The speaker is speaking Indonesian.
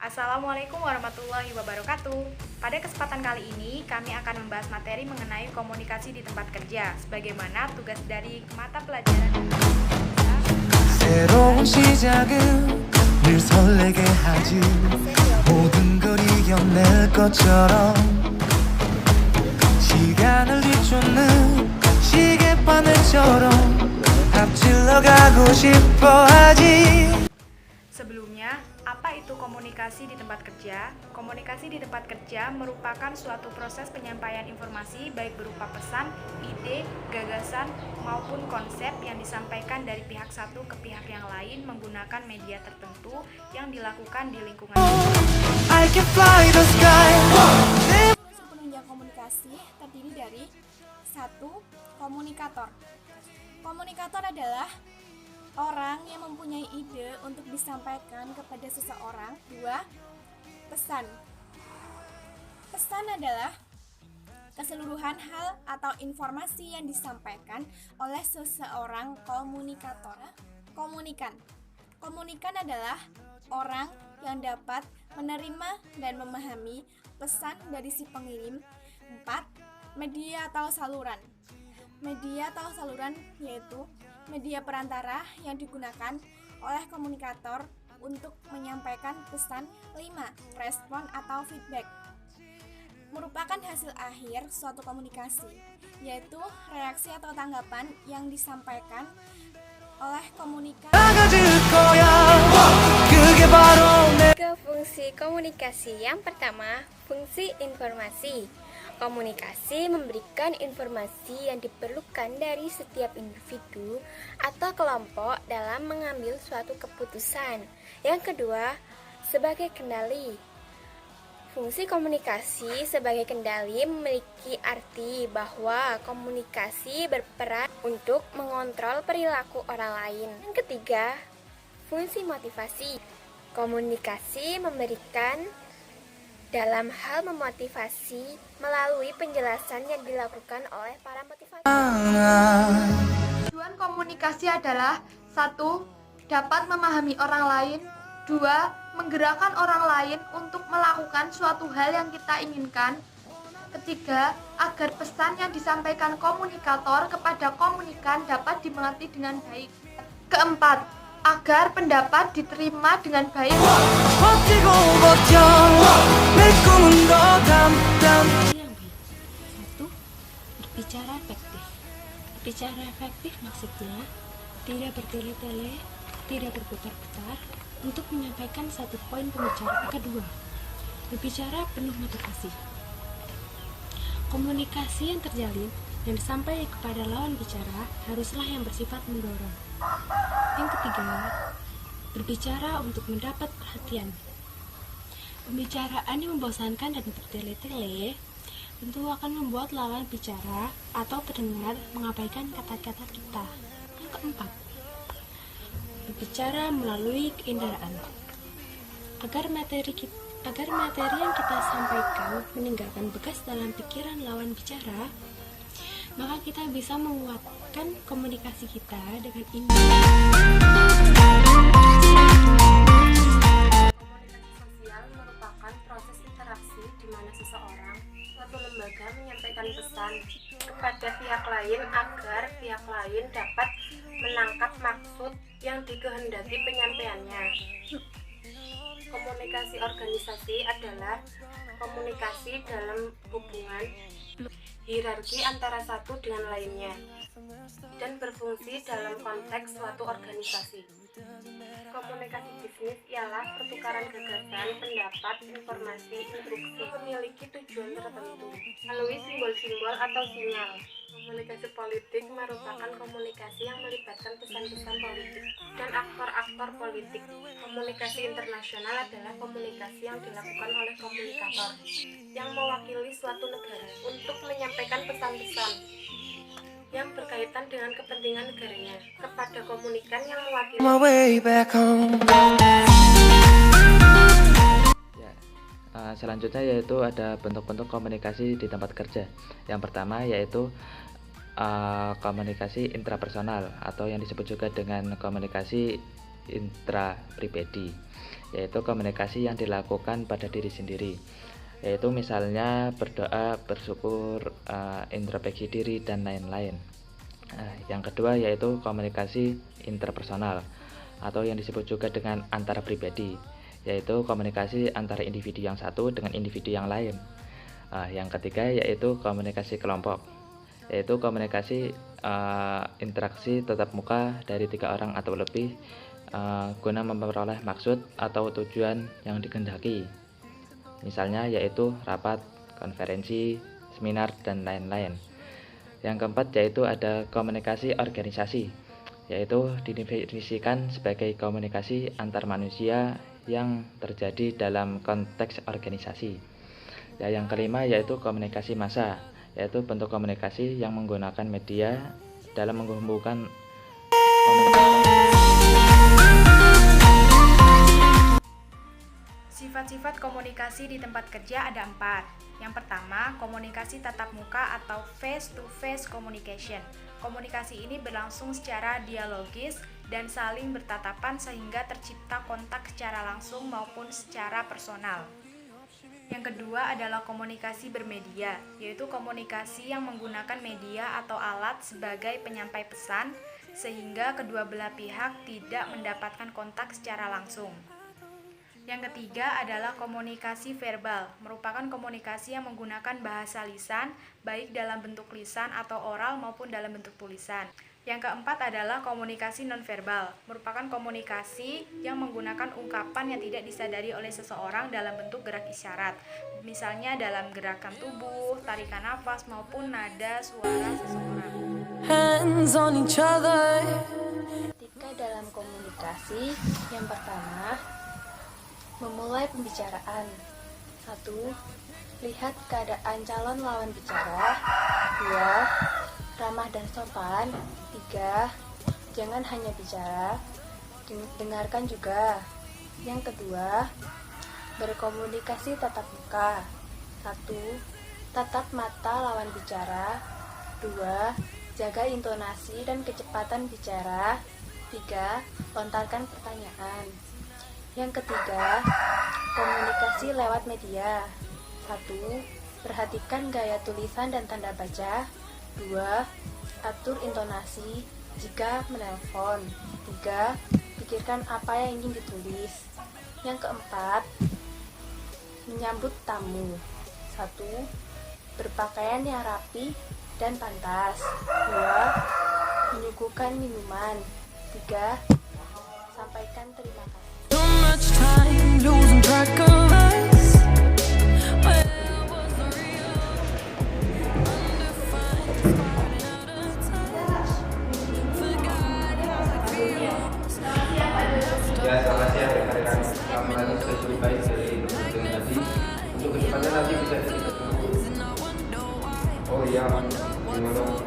Assalamualaikum warahmatullahi wabarakatuh. Pada kesempatan kali ini, kami akan membahas materi mengenai komunikasi di tempat kerja, sebagaimana tugas dari mata pelajaran 새로운 시작은 늘 설레게 하지 모든 걸 이겨낼 것처럼 시간을 뒤쫓는 시계바늘처럼 앞질러 가고 싶어 하지. Sebelumnya, apa itu komunikasi di tempat kerja? Komunikasi di tempat kerja merupakan suatu proses penyampaian informasi baik berupa pesan, ide, gagasan, maupun konsep yang disampaikan dari pihak satu ke pihak yang lain menggunakan media tertentu yang dilakukan di lingkungan. I can fly the sky. Fungsi penunjang komunikasi terdiri dari 1. Komunikator. Komunikator adalah orang yang mempunyai ide untuk disampaikan kepada seseorang. 2. Pesan. Pesan adalah keseluruhan hal atau informasi yang disampaikan oleh seseorang komunikator. Komunikan. Komunikan adalah orang yang dapat menerima dan memahami pesan dari si pengirim. 4. Media atau saluran. Media atau saluran yaitu media perantara yang digunakan oleh komunikator untuk menyampaikan pesan. 5. Respon atau feedback merupakan hasil akhir suatu komunikasi, yaitu reaksi atau tanggapan yang disampaikan oleh komunikan. Ke fungsi komunikasi yang pertama, fungsi informasi. Komunikasi memberikan informasi yang diperlukan dari setiap individu atau kelompok dalam mengambil suatu keputusan. Yang kedua, sebagai kendali. Fungsi komunikasi sebagai kendali memiliki arti bahwa komunikasi berperan untuk mengontrol perilaku orang lain. Yang ketiga, fungsi motivasi. Komunikasi memberikan dalam hal memotivasi melalui penjelasan yang dilakukan oleh para motivator. Tujuan komunikasi adalah 1. Dapat memahami orang lain. 2. Menggerakkan orang lain untuk melakukan suatu hal yang kita inginkan. Ketiga, agar pesan yang disampaikan komunikator kepada komunikan dapat dimengerti dengan baik. Keempat, agar pendapat diterima dengan baik. 버티고 버텨 내 꿈은 더 담담. Yang baik. 1. Berbicara efektif. Berbicara efektif maksudnya tidak bertele-tele, tidak berputar-putar untuk menyampaikan satu poin pembicaraan. Kedua, berbicara penuh motivasi. Komunikasi yang terjalin yang disampaikan kepada lawan bicara haruslah yang bersifat mendorong. Yang ketiga, berbicara untuk mendapat perhatian. Pembicaraan yang membosankan dan bertele-tele tentu akan membuat lawan bicara atau pendengar mengabaikan kata-kata kita. Yang keempat, berbicara melalui keindaraan. Agar materi yang kita sampaikan meninggalkan bekas dalam pikiran lawan bicara, maka kita bisa menguatkan komunikasi kita dengan indah. Komunikasi sosial merupakan proses interaksi di mana seseorang, suatu lembaga menyampaikan pesan kepada pihak lain agar pihak lain dapat menangkap maksud yang dikehendaki penyampaiannya. Komunikasi organisasi adalah komunikasi dalam hubungan hierarki antara satu dengan lainnya dan berfungsi dalam konteks suatu organisasi. Komunikasi bisnis ialah pertukaran gagasan, pendapat, informasi, instruksi memiliki tujuan tertentu melalui simbol-simbol atau sinyal. Komunikasi politik merupakan komunikasi yang melibatkan pesan-pesan politik dan aktor-aktor politik. Komunikasi internasional adalah komunikasi yang dilakukan oleh komunikator yang mewakili suatu negara untuk menyampaikan pesan-pesan yang berkaitan dengan kepentingan negaranya kepada komunikan yang mewakili. My way back home. Selanjutnya yaitu ada bentuk-bentuk komunikasi di tempat kerja. Yang pertama yaitu komunikasi intrapersonal atau yang disebut juga dengan komunikasi intrapribadi. yaitu komunikasi yang dilakukan pada diri sendiri, yaitu misalnya berdoa, bersyukur, introspeksi diri, dan lain-lain. Yang kedua yaitu komunikasi interpersonal atau yang disebut juga dengan antara pribadi, yaitu komunikasi antara individu yang satu dengan individu yang lain. Yang ketiga yaitu komunikasi kelompok, yaitu komunikasi interaksi tatap muka dari 3 orang atau lebih guna memperoleh maksud atau tujuan yang dikehendaki, misalnya yaitu rapat, konferensi, seminar, dan lain-lain. Yang keempat yaitu ada komunikasi organisasi, yaitu didefinisikan sebagai komunikasi antar manusia yang terjadi dalam konteks organisasi. Yang kelima yaitu komunikasi massa, yaitu bentuk komunikasi yang menggunakan media dalam menghubungkan komunikasi. Sifat-sifat komunikasi di tempat kerja ada 4. Yang pertama, komunikasi tatap muka atau face-to-face communication. Komunikasi ini berlangsung secara dialogis dan saling bertatapan sehingga tercipta kontak secara langsung maupun secara personal. Yang kedua adalah komunikasi bermedia, yaitu komunikasi yang menggunakan media atau alat sebagai penyampai pesan sehingga kedua belah pihak tidak mendapatkan kontak secara langsung. Yang ketiga adalah komunikasi verbal, merupakan komunikasi yang menggunakan bahasa lisan, baik dalam bentuk lisan atau oral maupun dalam bentuk tulisan. Yang keempat adalah komunikasi nonverbal, merupakan komunikasi yang menggunakan ungkapan yang tidak disadari oleh seseorang dalam bentuk gerak isyarat, misalnya dalam gerakan tubuh, tarikan nafas, maupun nada suara seseorang. Hands on each other. Ketika dalam komunikasi, yang pertama, memulai pembicaraan. 1. Lihat keadaan calon lawan bicara. 2. Ramah dan sopan. 3. Jangan hanya bicara, dengarkan juga. Yang kedua, berkomunikasi tatap muka. 1. Tatap mata lawan bicara. 2. Jaga intonasi dan kecepatan bicara. 3. Lontarkan pertanyaan. Yang ketiga, komunikasi lewat media. 1. Perhatikan gaya tulisan dan tanda baca. 2. Atur intonasi jika menelpon. 3. Pikirkan apa yang ingin ditulis. Yang keempat, menyambut tamu. 1. Berpakaian yang rapi dan pantas. 2. Menyuguhkan minuman. 3. Sampaikan terima kasih. So much time losing track of us. Where was the real undefined spotting out of touch? Forgot how it feels. Ya, selamat siang rekan-rekan. Alhamdulillah sudah cukup baik dari dengan tadi. Untuk kedepannya nanti bisa kita ketemu. Oh iya, gimana?